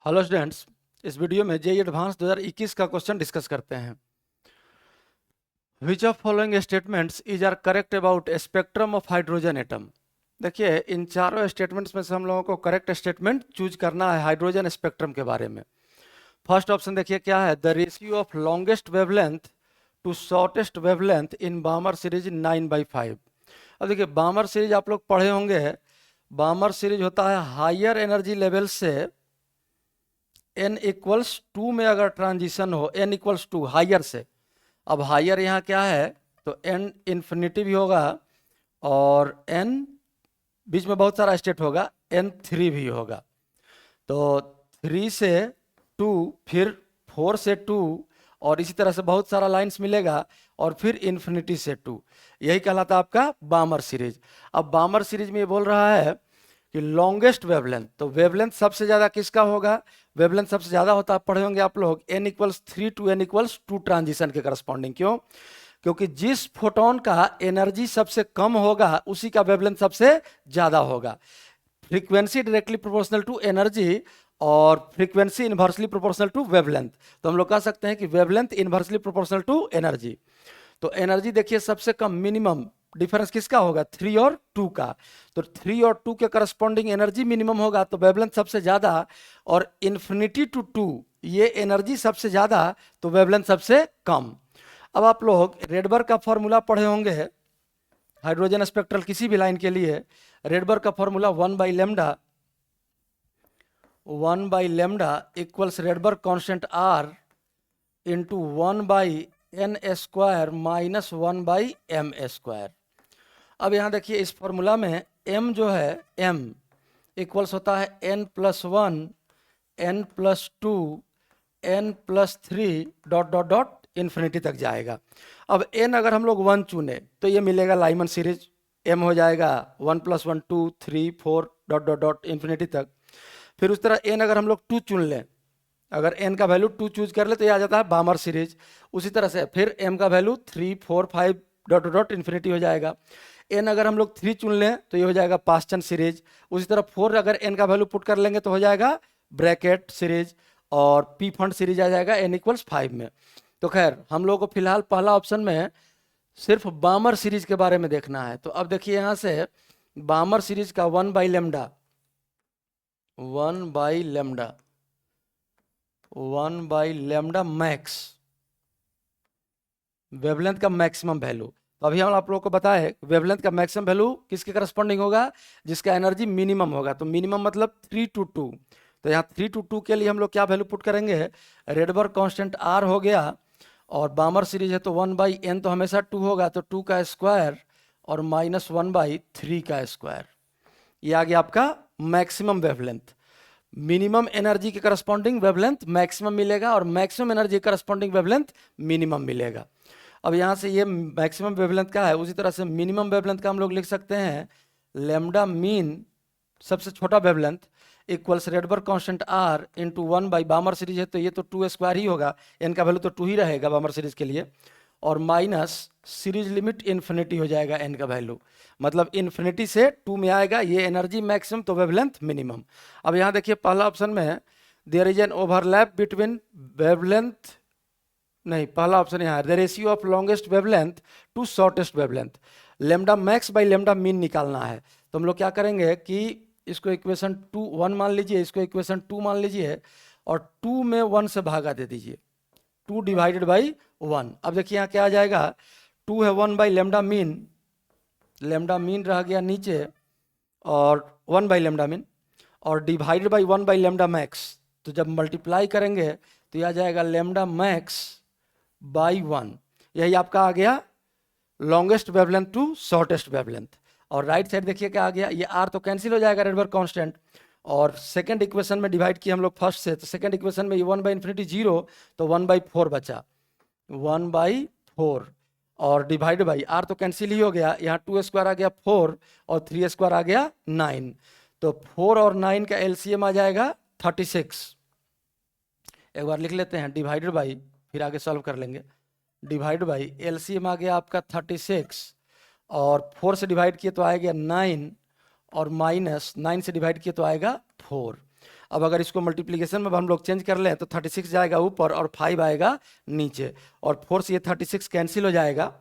Hello students, इस video में JEE advance 2021 का क्वेश्चन डिस्कस करते हैं। Which of following statements is are correct about spectrum of hydrogen atom. देखिए, इन चारों स्टेटमेंट्स में से हम लोगों को करेक्ट स्टेटमेंट चूज करना है हाइड्रोजन स्पेक्ट्रम के बारे में। फर्स्ट ऑप्शन देखिए क्या है, the ratio of longest wavelength to shortest wavelength in Balmer series 9/5। अब देखिए, बामर सीरीज आप लोग पढ़े होंगे। बामर सीरीज होता है हायर एनर्जी लेवल से n=2 में अगर ट्रांजिशन हो, n=2 हायर से। अब हायर यहाँ क्या है, तो n इंफिनिटी भी होगा और n बीच में बहुत सारा स्टेट होगा, n3 भी होगा। तो 3 से 2, फिर 4 से 2 और इसी तरह से बहुत सारा लाइंस मिलेगा और फिर इन्फिनिटी से 2। यही कहलाता है आपका बामर सीरीज। अब बामर सीरीज में ये बोल रहा है कि लॉन्गेस्ट वेवलेंथ, तो वेवलेंथ सबसे ज्यादा किसका होगा? वेवलेंथ सबसे ज्यादा होता है, पढ़े होंगे आप लोग, n=3 टू n=2 ट्रांजिशन के करस्पॉन्डिंग। क्यों? क्योंकि जिस फोटोन का एनर्जी सबसे कम होगा उसी का वेवलेंथ सबसे ज्यादा होगा। Frequency directly proportional to energy और frequency inversely proportional to wavelength. तो हम लोग कह सकते हैं कि wavelength inversely proportional to energy. तो एनर्जी देखिए सबसे कम, मिनिमम डिफरेंस किसका होगा? 3 और 2 का। तो 3 और 2 के करस्पॉन्डिंग एनर्जी मिनिमम होगा, तो वेवलेंथ सबसे ज्यादा। और इन्फिनिटी टू 2 ये एनर्जी सबसे ज्यादा, तो वेवलेंथ सबसे कम। अब आप लोग रेडबर्ग का फॉर्मूला पढ़े होंगे हाइड्रोजन स्पेक्ट्रल किसी भी लाइन के लिए। रेडबर्ग का formula 1/λ equals Rydberg constant R into 1/n² minus 1/m²। अब यहाँ देखिए इस फॉर्मूला में m जो है, m इक्वल्स होता है n+1 n+2 n+3 dot dot dot infinity तक जाएगा। अब n अगर हम लोग 1 चुने तो ये मिलेगा लाइमन सीरीज, m हो जाएगा 1+1 2 3 4 डॉट डॉट डॉट इन्फिनिटी तक। फिर उस तरह n अगर हम लोग 2 चुन लें, अगर n का वैल्यू 2 चूज कर ले तो ये आ जाता है बामर सीरीज। उसी तरह से फिर m का value 3 4 5 dot dot dot infinity हो जाएगा। n अगर हम लोग 3 चुन लें तो ये हो जाएगा पास्टन सीरीज। उसी तरह 4 अगर n का वैल्यू पुट कर लेंगे तो हो जाएगा ब्रैकेट सीरीज और पी फंड सीरीज आ जाएगा n=5 में। तो खैर हम लोग को फिलहाल पहला ऑप्शन में सिर्फ बामर सीरीज के बारे में देखना है। तो अब देखिए यहाँ से बामर सीरीज का 1/λ मैक्स वेवलेंथ का मैक्सिमम वैल्यू। तो अभी हम आप लोगों को बताए वेवलेंथ का मैक्सिमम वैल्यू किसके करस्पॉन्डिंग होगा? जिसका एनर्जी मिनिमम होगा। तो मिनिमम मतलब 3 to 2। तो यहाँ 3 to 2 के लिए हम लोग क्या वैल्यू पुट करेंगे? रेडबर्ग कांस्टेंट R हो गया और बामर सीरीज है तो 1/n तो हमेशा 2 होगा, तो 2 का स्क्वायर और माइनस 1/3 का स्क्वायर। ये आ गया आपका मैक्सिमम वेवलेंथ। मिनिमम एनर्जी के करस्पॉन्डिंग वेवलेंथ मैक्सिमम मिलेगा और मैक्सिमम एनर्जी के करस्पॉन्डिंग वेवलेंथ मिनिमम मिलेगा। अब यहाँ से ये मैक्सिमम वेवलेंथ का है, उसी तरह से मिनिमम वेवलेंथ का हम लोग लिख सकते हैं लैम्डा मीन, सबसे छोटा wavelength, equals Rydberg constant R into 1 बामर series है तो ये तो 2² ही होगा, n का वैल्यू तो 2 ही रहेगा बामर सीरीज के लिए, और माइनस सीरीज लिमिट इन्फिनिटी हो जाएगा n का वैल्यू, मतलब इन्फिनिटी से 2 में आएगा। ये एनर्जी मैक्सिमम तो वेवलेंथ मिनिमम। अब यहाँ देखिए पहला ऑप्शन में there is an overlap between wavelength, नहीं पहला ऑप्शन यहाँ है the ratio of longest wavelength to shortest wavelength. Lambda max by lambda min निकालना है। तो हम लोग क्या करेंगे कि इसको इक्वेशन 1 मान लीजिए, इसको इक्वेशन 2 मान लीजिए और 2 में 1 से भागा दे दीजिए, 2 डिवाइडेड बाई 1। अब देखिए यहाँ क्या आ जाएगा, 2 है 1/λ मीन, लेमडा मीन रह गया नीचे और 1/λ मीन और डिवाइडेड बाई 1/λ मैक्स। तो जब मल्टीप्लाई करेंगे तो यह आ जाएगा लैम्डा मैक्स बाई 1। यही आपका आ गया longest wavelength to shortest wavelength. और राइट साइड देखिए क्या आ गया, ये R तो कैंसिल हो जाएगा रेडबर्ग कांस्टेंट, और सेकंड इक्वेशन में डिवाइड किए हम लोग फर्स्ट से, तो सेकंड इक्वेशन में ये 1/∞ 0 तो 1/4 बचा, 1/4 और डिवाइड बाई R तो कैंसिल ही हो गया, यहाँ 2² आ गया 4 और 3² आ गया 9। तो 4 और 9 का LCM आ जाएगा 36। एक बार लिख लेते हैं डिवाइडेड बाई, फिर आगे सॉल्व कर लेंगे। डिवाइड बाई LCM आ गया आपका 36 और 4 से डिवाइड किए तो आएगा 9 और माइनस 9 से डिवाइड किए तो आएगा 4। अब अगर इसको मल्टीप्लीकेशन में हम लोग चेंज कर लें तो 36 जाएगा ऊपर और 5 आएगा नीचे, और 4 से ये 36 कैंसिल हो जाएगा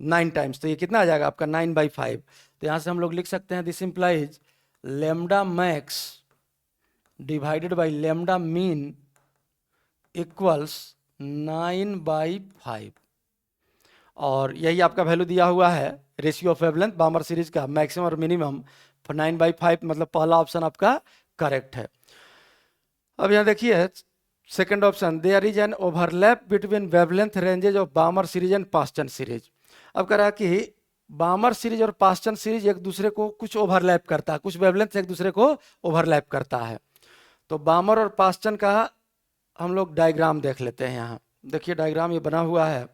9 टाइम्स, तो ये कितना आ जाएगा आपका 9/5। तो यहाँ से हम लोग लिख सकते हैं this implies lambda max divided by lambda mean equals 9/5, और यही आपका वैल्यू दिया हुआ है रेशियो ऑफ वेवलेंथ बामर सीरीज का मैक्सिमम और मिनिमम 9/5, मतलब पहला ऑप्शन आपका करेक्ट है। अब यहाँ देखिए second option, there is an overlap between wavelength ranges of Balmer series and Paschen series. अब कह रहा है कि बामर सीरीज और पास्टन सीरीज एक दूसरे को कुछ ओवरलैप करता है, कुछ वेवलेंथ एक दूसरे को ओवरलैप करता है। तो बामर और पास्टन का हम लोग डायग्राम देख लेते हैं। यहाँ देखिए डायग्राम ये बना हुआ है,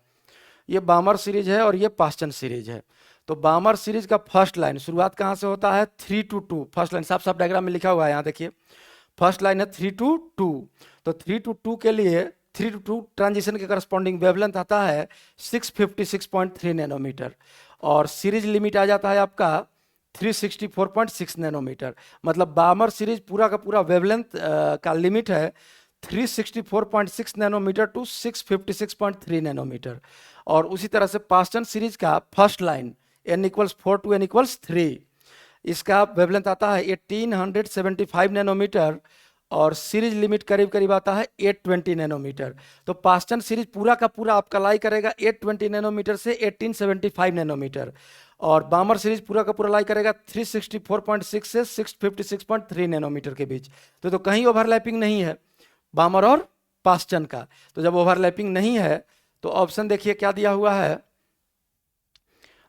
ये बामर सीरीज है और ये पास्टन सीरीज है। तो बामर सीरीज का फर्स्ट लाइन शुरुआत कहाँ से होता है 3 to 2, फर्स्ट लाइन साफ साफ डायग्राम में लिखा हुआ है, यहाँ देखिए फर्स्ट लाइन है 3 to 2। तो 3 to 2 के लिए 3 to 2 ट्रांजिशन के करस्पॉन्डिंग वेवलेंथ आता है 656.3 नैनोमीटर, और सीरीज लिमिट आ जाता है आपका 364.6 नैनोमीटर। मतलब बामर सीरीज पूरा का पूरा वेवलेंथ का लिमिट है 364.6 नैनोमीटर टू 656.3 नैनोमीटर। और उसी तरह से पास्टन सीरीज का first line n=4 to n=3, इसका वेवलेंथ आता है 1875 नैनोमीटर, और सीरीज लिमिट करीब करीब आता है 820 नैनोमीटर। तो पास्टन सीरीज पूरा का पूरा आपका लाई करेगा 820 नैनोमीटर से 1875 नैनोमीटर, और बामर सीरीज पूरा का पूरा लाई करेगा 364.6 से 656.3 नैनोमीटर के बीच। तो कहीं ओवरलैपिंग नहीं है बामर और पास्टन का। तो जब ओवरलैपिंग नहीं है तो ऑप्शन देखिए क्या दिया हुआ है,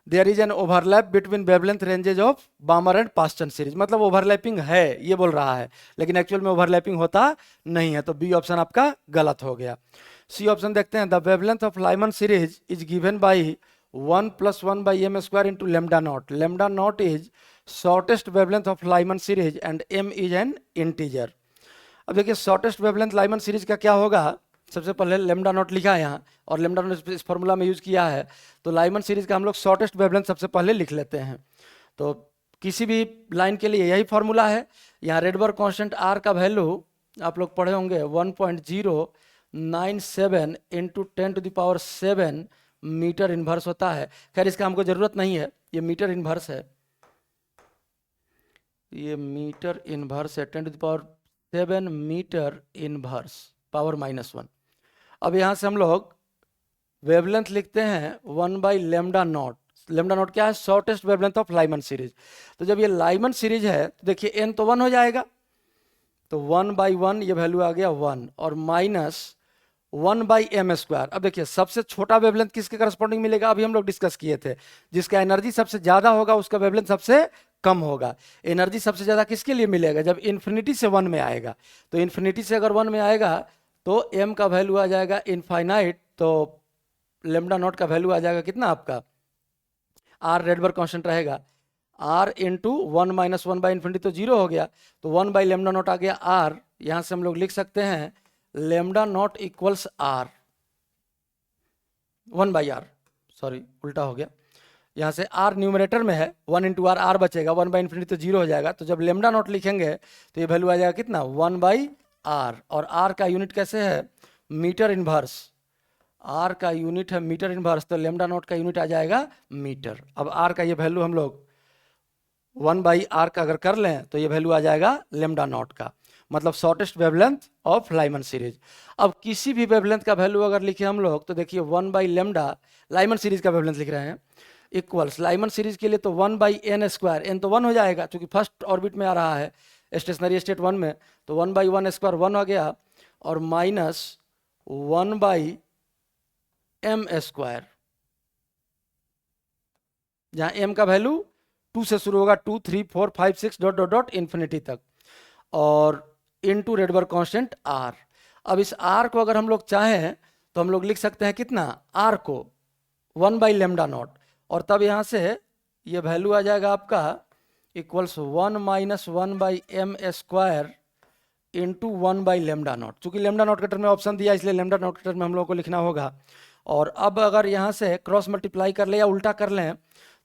there is an overlap between wavelength ranges of Balmer and Paschen series. मतलब ओवरलैपिंग है ये बोल रहा है, लेकिन एक्चुअल में ओवरलैपिंग होता नहीं है। तो बी ऑप्शन आपका गलत हो गया। सी ऑप्शन देखते हैं, the wavelength of Lyman series is given by 1 + 1/m² into lambda naught. Lambda naught is shortest wavelength of Lyman series and m is an integer. अब देखिए शॉर्टेस्ट वेवलेंथ लाइमन सीरीज का क्या होगा, सबसे पहले lambda naught लिखा है यहाँ, और लेमडा नॉट इस फॉर्मूला में यूज किया है। तो लाइमन सीरीज का हम लोग शॉर्टेस्ट वेवलेंथ सबसे पहले लिख लेते हैं। तो किसी भी लाइन के लिए यही फॉर्मूला है। यहाँ रेडबर्ग कांस्टेंट आर का वैल्यू आप लोग पढ़े होंगे 1.097 × 10⁻⁷ मीटर इनवर्स होता है। खैर इसका हमको जरूरत नहीं है, ये मीटर इनवर्स है, ये मीटर इनवर्स है 10⁻⁷ मीटर इनवर्स पावर -1। अब यहाँ से हम लोग वेवलेंथ लिखते हैं 1/λ नॉट। लेमडा नॉट क्या है, shortest wavelength of Lyman series. तो जब ये लाइमन सीरीज है तो देखिए n तो 1 हो जाएगा, तो 1/1 ये वैल्यू आ गया 1, और -1/m²। अब देखिए सबसे छोटा वेवलेंथ किसके करस्पॉन्डिंग मिलेगा, अभी हम लोग डिस्कस किए थे, जिसका एनर्जी सबसे ज्यादा होगा उसका वेवलेंथ सबसे कम होगा। एनर्जी सबसे ज्यादा किसके लिए मिलेगा, जब इन्फिनिटी से 1 में आएगा। तो इन्फिनिटी से अगर 1 में आएगा तो m का वैल्यू आ जाएगा इनफाइनाइट, तो लेमडा नॉट का वैल्यू आ जाएगा कितना आपका, r रेडबर्ग कांस्टेंट रहेगा, r × 1 - 1/∞ तो 0 हो गया, तो 1/λ नॉट आ गया r। यहाँ से हम लोग लिख सकते हैं lambda naught equals r 1/r, sorry उल्टा हो गया, यहाँ से r न्यूमरेटर में है 1 × r, r बचेगा, 1/∞ तो 0 हो जाएगा। तो जब लेमडा नॉट लिखेंगे तो ये वैल्यू आ जाएगा कितना 1/r, और r का यूनिट कैसे है मीटर इनवर्स, r का यूनिट है मीटर इनवर्स, तो लेमडा नॉट का यूनिट आ जाएगा मीटर। अब r का ये वैल्यू हम लोग 1/r का अगर कर लें तो ये वैल्यू आ जाएगा लेमडा नॉट का, मतलब shortest wavelength of Lyman series. अब किसी भी वेवलेंथ का वैल्यू अगर लिखे हम लोग तो देखिए 1/λ लाइमन सीरीज का वेवलेंथ लिख रहे हैं, इक्वल्स लाइमन सीरीज के लिए तो 1/n², n तो 1 हो जाएगा क्योंकि फर्स्ट ऑर्बिट में आ रहा है स्टेशनरी स्टेट 1 में, तो 1/1² 1 हो गया, और -1/m², जहां m का वैल्यू 2 से शुरू होगा, 2 3 4 5 6 डॉट इन्फिनिटी तक, और इनटू रेडबर्ग कांस्टेंट r। अब इस r को अगर हम लोग चाहें तो हम लोग लिख सकते हैं कितना, r को 1/λ नॉट, और तब यहाँ से ये वैल्यू आ जाएगा आपका इक्वल्स 1 - 1/m² इंटू 1/λ नॉट। चूंकि लेमडा नॉट के टर्म में ऑप्शन दिया इसलिए लेमडा नॉट के टर्म में हम लोग को लिखना होगा। और अब अगर यहाँ से क्रॉस मल्टीप्लाई कर ले या उल्टा कर लें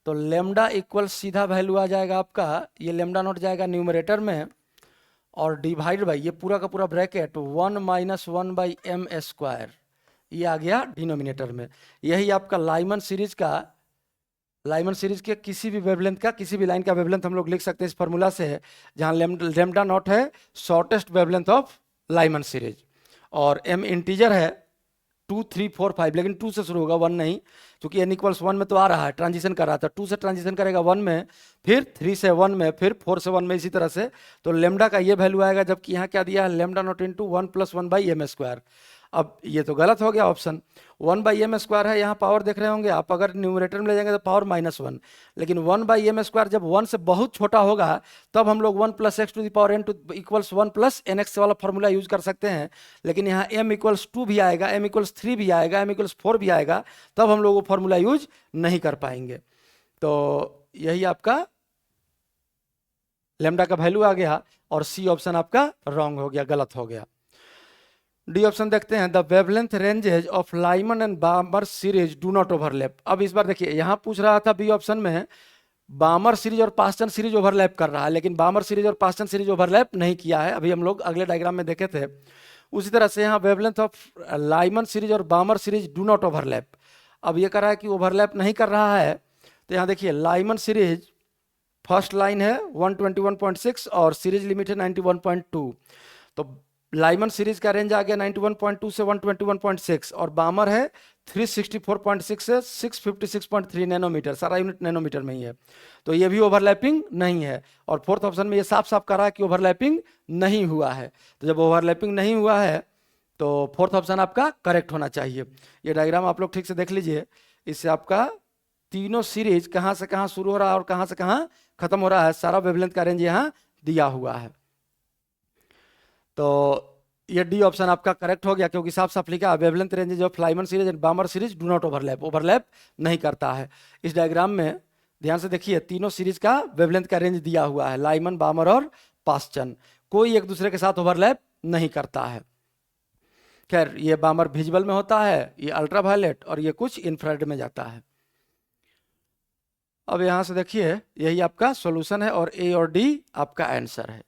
तो लेमडा इक्वल सीधा वैल्यू आ जाएगा आपका, ये लेमडा नॉट जाएगा न्यूमरेटर में, और डिवाइड बाई ये पूरा का पूरा bracket 1 minus 1 by M square, ये आ गया डिनोमिनेटर में। यही आपका लाइमन सीरीज के किसी भी वेवलेंथ का, किसी भी लाइन का वेवलेंथ हम लोग लिख सकते हैं इस फॉर्मूला से, जहां लेमडा नॉट है shortest wavelength of Lyman series, और एम इंटीजर है 2 3 4 5, लेकिन 2 से शुरू होगा 1 नहीं, क्योंकि n इक्वल्स 1 में तो आ रहा है, ट्रांजिशन कर रहा था, 2 से ट्रांजिशन करेगा 1 में, फिर 3 से 1 में, फिर 4 से 1 में, इसी तरह से। तो लेमडा का ये वैल्यू आएगा, जबकि यहाँ क्या दिया है, lambda naught into 1 plus 1 by M square. अब ये तो गलत हो गया ऑप्शन, 1 बाई एम स्क्वायर है, यहाँ पावर देख रहे होंगे आप, अगर न्यूमरेटर में ले जाएंगे तो पावर -1, लेकिन 1 बाई एम स्क्वायर जब 1 से बहुत छोटा होगा तब हम लोग 1 plus X to the power N to equals 1 plus N X वाला फॉर्मूला यूज कर सकते हैं। लेकिन यहाँ m इक्वल्स 2 भी आएगा, m इक्वल्स 3 भी आएगा, m इक्वल्स 4 भी आएगा, तब हम लोग वो फॉर्मूला यूज नहीं कर पाएंगे। तो यही आपका लेमडा का वैल्यू आ गया, और सी ऑप्शन आपका रॉन्ग हो गया, गलत हो गया। डी ऑप्शन देखते हैं, the wavelength ranges of Lyman and बामर series do not overlap. अब इस बार देखिए, यहां पूछ रहा था बी ऑप्शन में बामर सीरीज और पास्टन सीरीज ओवरलैप कर रहा है, लेकिन बामर सीरीज और पास्टन सीरीज ओवरलैप नहीं किया है, अभी हम लोग अगले डायग्राम में देखे थे। उसी तरह से यहाँ वेवलेंथ ऑफ लाइमन सीरीज और बामर सीरीज डू नॉट ओवरलैप, अब ये कर रहा है कि ओवरलैप नहीं कर रहा है। तो यहाँ देखिए, लाइमन सीरीज फर्स्ट लाइन है 121.6 और सीरीज लिमिट है 91.2, तो लाइमन सीरीज का रेंज आ गया 91.2 से 121.6, और बामर है 364.6 से 656.3 नैनोमीटर, सारा यूनिट नैनोमीटर में ही है, तो ये भी ओवरलैपिंग नहीं है। और फोर्थ ऑप्शन में ये साफ साफ कह रहा है कि ओवरलैपिंग नहीं हुआ है, तो जब ओवरलैपिंग नहीं हुआ है तो फोर्थ ऑप्शन आपका करेक्ट होना चाहिए। ये डायग्राम आप लोग ठीक से देख लीजिए, इससे आपका तीनों सीरीज कहाँ से कहाँ शुरू हो रहा है और कहाँ से कहाँ खत्म हो रहा है, सारा वेवलेंथ का रेंज यहाँ दिया हुआ है। तो ये डी ऑप्शन आपका करेक्ट हो गया, क्योंकि साफ साफ लिखा है wavelength ranges of Lyman series and बामर series do not overlap, overlap नहीं करता है। इस डायग्राम में ध्यान से देखिए, तीनों सीरीज का वेवलेंथ का रेंज दिया हुआ है, लाइमन, बामर और पास्टन, कोई एक दूसरे के साथ ओवरलैप नहीं करता है। खैर, ये बामर विजिबल में होता है, ये अल्ट्रावायलेट, और ये कुछ इंफ्रारेड में जाता है। अब यहां से देखिए, यही आपका सॉल्यूशन है, और ए और डी आपका आंसर है।